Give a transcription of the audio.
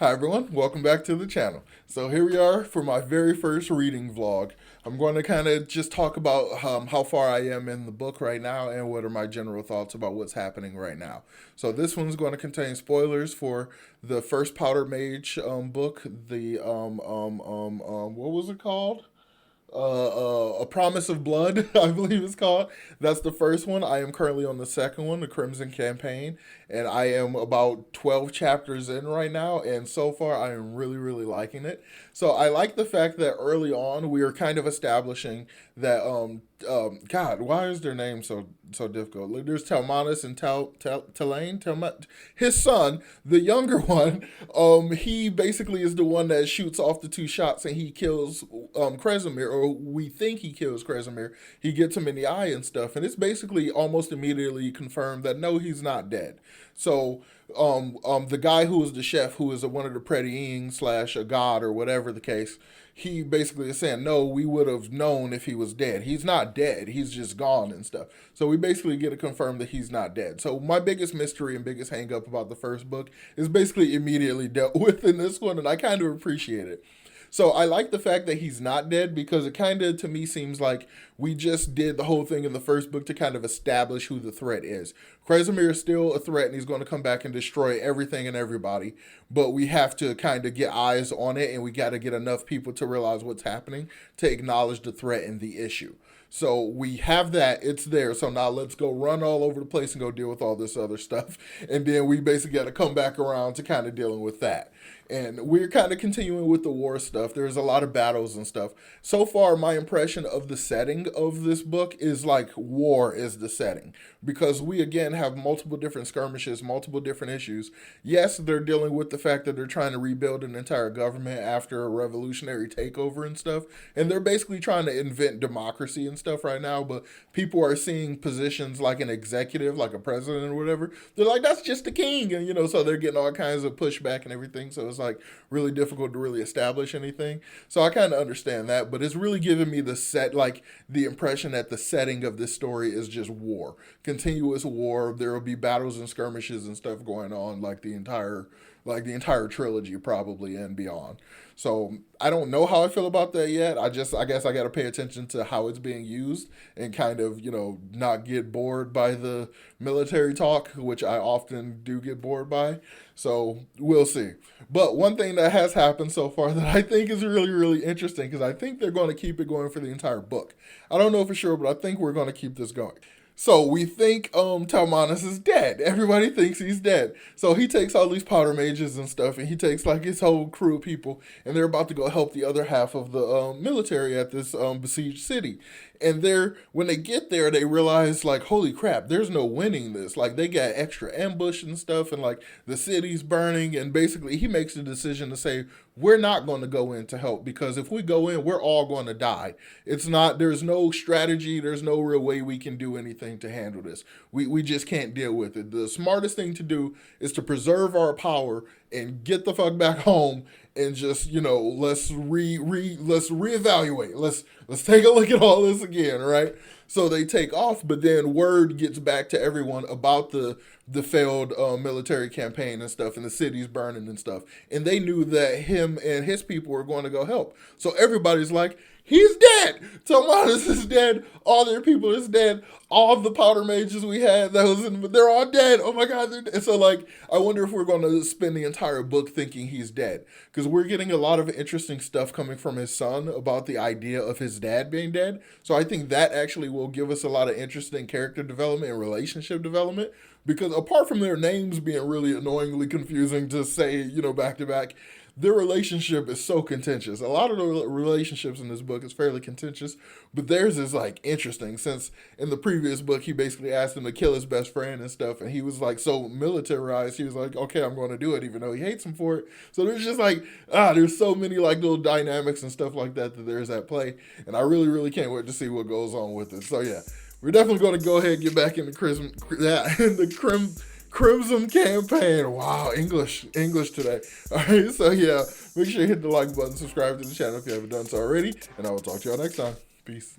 Hi everyone, welcome back to the channel. So here we are for my very first reading vlog. I'm going to kind of just talk about how far I am in the book right now and what are my general thoughts about what's happening right now. So this one's going to contain spoilers for the first Powder Mage book, what was it called? A Promise of Blood, I believe it's called. That's the first one. I am currently on the second one, the Crimson Campaign, and I am about 12 chapters in right now, and so far I am really, really liking it. So I like the fact that early on we are kind of establishing that God, why is their name so difficult? Like, there's Telmanus and Telane, his son, the younger one. He basically is the one that shoots off the two shots and he kills Kresimir, or we think he kills Kresimir. He gets him in the eye and stuff, and it's basically almost immediately confirmed that no, he's not dead. So the guy who is the chef, who is one of the Pretiing slash a god or whatever the case, he basically is saying, no, we would have known if he was dead. He's not dead. He's just gone and stuff. So we basically get to confirm that he's not dead. So my biggest mystery and biggest hang up about the first book is basically immediately dealt with in this one, and I kind of appreciate it. So I like the fact that he's not dead because it kind of, to me, seems like we just did the whole thing in the first book to kind of establish who the threat is. Kresimir is still a threat and he's going to come back and destroy everything and everybody, but we have to kind of get eyes on it, and we got to get enough people to realize what's happening to acknowledge the threat and the issue. So we have that, it's there. So now let's go run all over the place and go deal with all this other stuff. And then we basically got to come back around to kind of dealing with that. And we're kind of continuing with the war stuff. There's a lot of battles and stuff. So far, my impression of the setting of this book is like war is the setting. Because we, again, have multiple different skirmishes, multiple different issues. Yes, they're dealing with the fact that they're trying to rebuild an entire government after a revolutionary takeover and stuff. And they're basically trying to invent democracy and stuff right now. But people are seeing positions like an executive, like a president or whatever. They're like, that's just the king. And, so they're getting all kinds of pushback and everything. So it's like really difficult to really establish anything. So I kind of understand that, but it's really giving me the impression that the setting of this story is just war, continuous war. There will be battles and skirmishes and stuff going on like the entire trilogy probably and beyond. So I don't know how I feel about that yet. I guess I got to pay attention to how it's being used and kind of, not get bored by the military talk, which I often do get bored by. So we'll see. But one thing that has happened so far that I think is really, really interesting, because I think they're going to keep it going for the entire book. I don't know for sure, but I think we're going to keep this going. So we think Talmanus is dead. Everybody thinks he's dead. So he takes all these powder mages and stuff, and he takes like his whole crew of people, and they're about to go help the other half of the military at this besieged city. And when they get there, they realize like, holy crap, there's no winning this. Like they got extra ambush and stuff, and like the city's burning. And basically, he makes the decision to say, we're not going to go in to help, because if we go in, we're all going to die. There's no strategy, there's no real way we can do anything to handle this. We just can't deal with it. The smartest thing to do is to preserve our power and get the fuck back home, and just let's reevaluate. Let's take a look at all this again, right? So they take off, but then word gets back to everyone about the failed military campaign and stuff, and the city's burning and stuff. And they knew that him and his people were going to go help. So everybody's like, he's dead. Talmanus is dead. All their people is dead. All of the powder mages we had, they're all dead. Oh my God, they're dead. And so like, I wonder if we're going to spend the entire book thinking he's dead, because we're getting a lot of interesting stuff coming from his son about the idea of his dad being dead. So I think that actually will give us a lot of interesting character development and relationship development, because apart from their names being really annoyingly confusing to say, back to back, their relationship is so contentious. A lot of the relationships in this book is fairly contentious, but theirs is like interesting, since in the previous book he basically asked him to kill his best friend and stuff, and he was like so militarized, he was like, okay, I'm going to do it, even though he hates him for it. So there's just like there's so many like little dynamics and stuff like that there's at play, and I really, really can't wait to see what goes on with it. So yeah, we're definitely going to go ahead and get back in the Crimson Campaign. Wow, English today. All right, so yeah, make sure you hit the like button, subscribe to the channel if you haven't done so already, and I will talk to y'all next time. Peace.